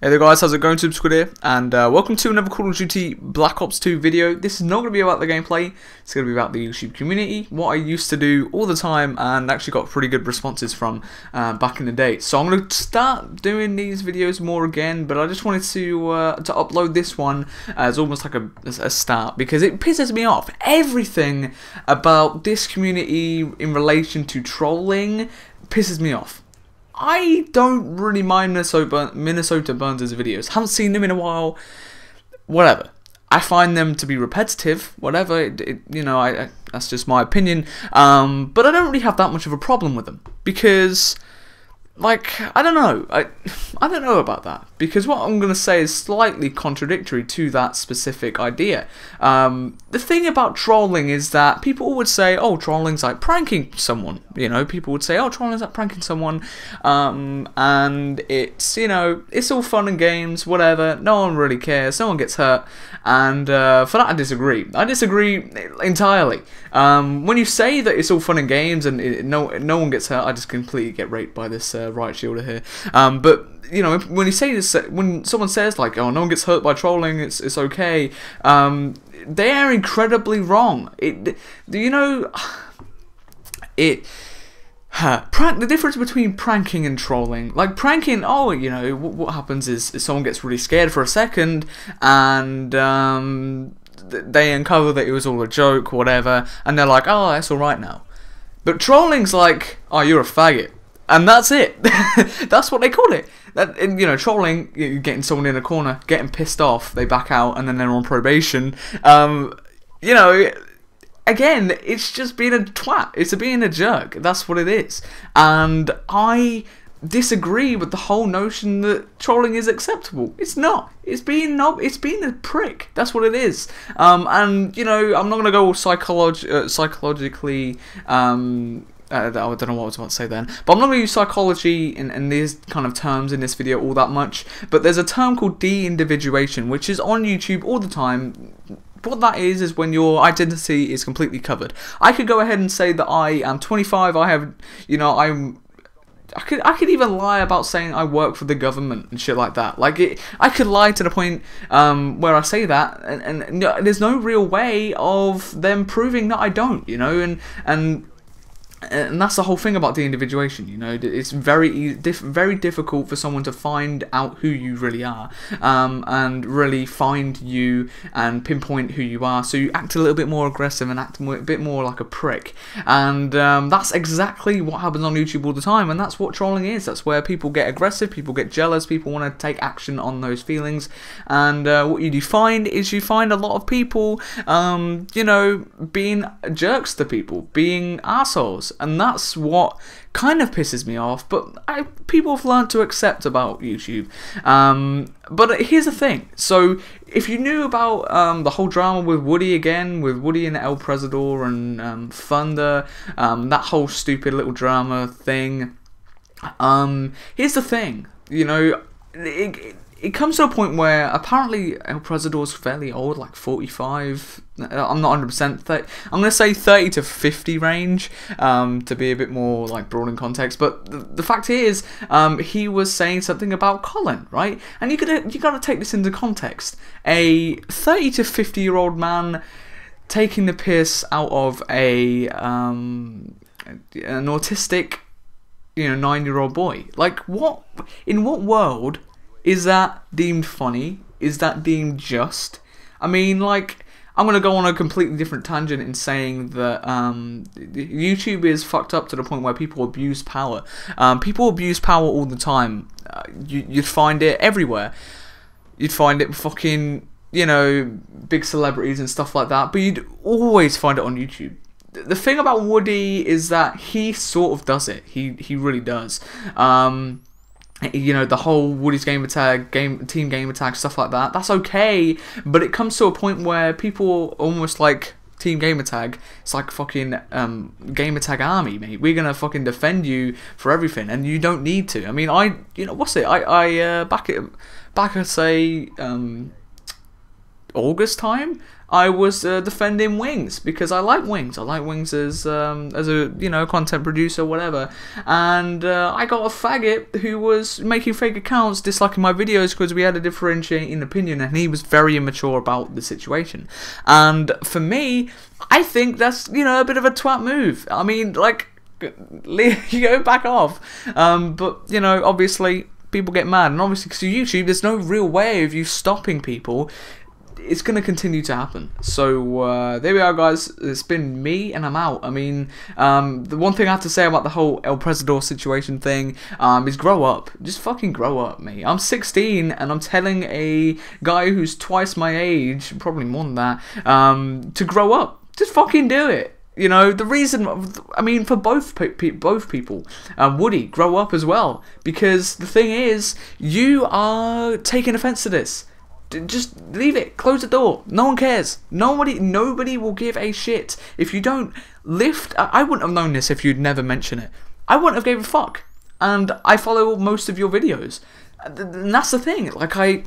Hey there guys, how's it going? Squid here, and welcome to another Call of Duty Black Ops 2 video. This is not going to be about the gameplay, it's going to be about the YouTube community, what I used to do all the time and actually got pretty good responses from back in the day. So I'm going to start doing these videos more again, but I just wanted to upload this one as almost like a start, because it pisses me off. Everything about this community in relation to trolling pisses me off. I don't really mind Minnesota Burns' videos. Haven't seen them in a while. Whatever. I find them to be repetitive. Whatever. That's just my opinion. But I don't really have that much of a problem with them, because, like, I don't know. I don't know about that, because what I'm going to say is slightly contradictory to that specific idea. The thing about trolling is that people would say, oh, trolling's like pranking someone. You know, people would say, oh, trolling's like pranking someone. And it's, you know, it's all fun and games, whatever. No one really cares. No one gets hurt. And for that, I disagree. I disagree entirely. When you say that it's all fun and games and no one gets hurt, I just completely get raped by this right shielder here. But you know, when you say this, when someone says like, "Oh, no one gets hurt by trolling," it's okay. They are incredibly wrong. The difference between pranking and trolling, like pranking, oh, you know, what happens is someone gets really scared for a second and they uncover that it was all a joke, whatever, and they're like, oh, that's alright now. But trolling's like, oh, you're a faggot. And that's it. That's what they call it. You know, trolling, you're getting someone in a corner, getting pissed off, they back out, and then they're on probation. You know, again, it's just being a twat. It's being a jerk. That's what it is. And I disagree with the whole notion that trolling is acceptable. It's not. It's being a prick. That's what it is. And you know, I'm not gonna go psychologically. I don't know what I was about to say then, but I'm not going to use psychology in these kind of terms in this video all that much, but there's a term called Deindividuation, which is on YouTube all the time. What that is when your identity is completely covered. I could go ahead and say that I am 25, I have, you know, I could even lie about saying I work for the government and shit like that. Like, I could lie to the point where I say that, and there's no real way of them proving that I don't, you know, and that's the whole thing about Deindividuation, you know. It's very difficult for someone to find out who you really are, and really find you and pinpoint who you are, so you act a little bit more aggressive and act a bit more like a prick. And that's exactly what happens on YouTube all the time, and that's what trolling is. That's where people get aggressive, people get jealous, people want to take action on those feelings, and what you find is you find a lot of people, you know, being jerks to people, being assholes. And that's what kind of pisses me off, but people have learned to accept about YouTube. But here's the thing. So if you knew about the whole drama with Woody again, with Woody and Elpresador and Thunder, that whole stupid little drama thing, here's the thing. You know, it comes to a point where apparently Elpresador's fairly old, like 45. I'm not 100%. I'm gonna say 30 to 50 range, to be a bit more like broad in context. But the fact is, he was saying something about Colin, right? And you gotta take this into context. A 30 to 50-year-old man taking the piss out of an autistic, you know, 9-year-old boy. Like, what? In what world is that deemed funny? Is that deemed just? I mean, like, I'm going to go on a completely different tangent in saying that YouTube is fucked up to the point where people abuse power. People abuse power all the time. You'd find it everywhere. You'd find it fucking, you know, big celebrities and stuff like that, but you'd always find it on YouTube. The thing about Woody is that he sort of does it. He really does. You know, the whole Woodysgamertag, team gamertag, stuff like that, that's okay, but it comes to a point where people almost like team gamertag, it's like fucking gamertag army, mate. We're gonna fucking defend you for everything, and you don't need to. I mean, back at say August time, I was defending Wings because I like Wings. I like Wings as a, you know, content producer, whatever. And I got a faggot who was making fake accounts, disliking my videos because we had a differentiating opinion, and he was very immature about the situation. And for me, I think that's, you know, a bit of a twat move. I mean, like, you go back off. But, you know, obviously people get mad, and obviously because of YouTube, there's no real way of you stopping people. It's going to continue to happen. So there we are, guys. It's been me, and I'm out. I mean, the one thing I have to say about the whole Elpresador situation thing is grow up. Just fucking grow up, mate. I'm 16, and I'm telling a guy who's twice my age, probably more than that, to grow up. Just fucking do it. You know, the reason, I mean, for both people, Woody, grow up as well. Because the thing is, you are taking offense to this. Just leave it. Close the door. No one cares. Nobody will give a shit if you don't lift. I wouldn't have known this if you'd never mention it. I wouldn't have gave a fuck. And I follow most of your videos. And that's the thing. Like,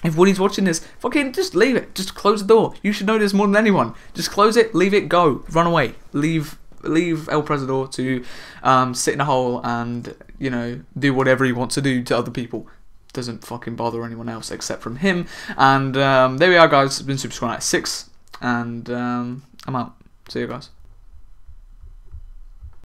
if Woody's watching this, fucking just leave it. Just close the door. You should know this more than anyone. Just close it. Leave it. Go. Run away. Leave Elpresador to sit in a hole and, you know, do whatever he wants to do to other people. Doesn't fucking bother anyone else except from him. And there we are, guys. It's been Super Squad Night 6, and I'm out. See you guys.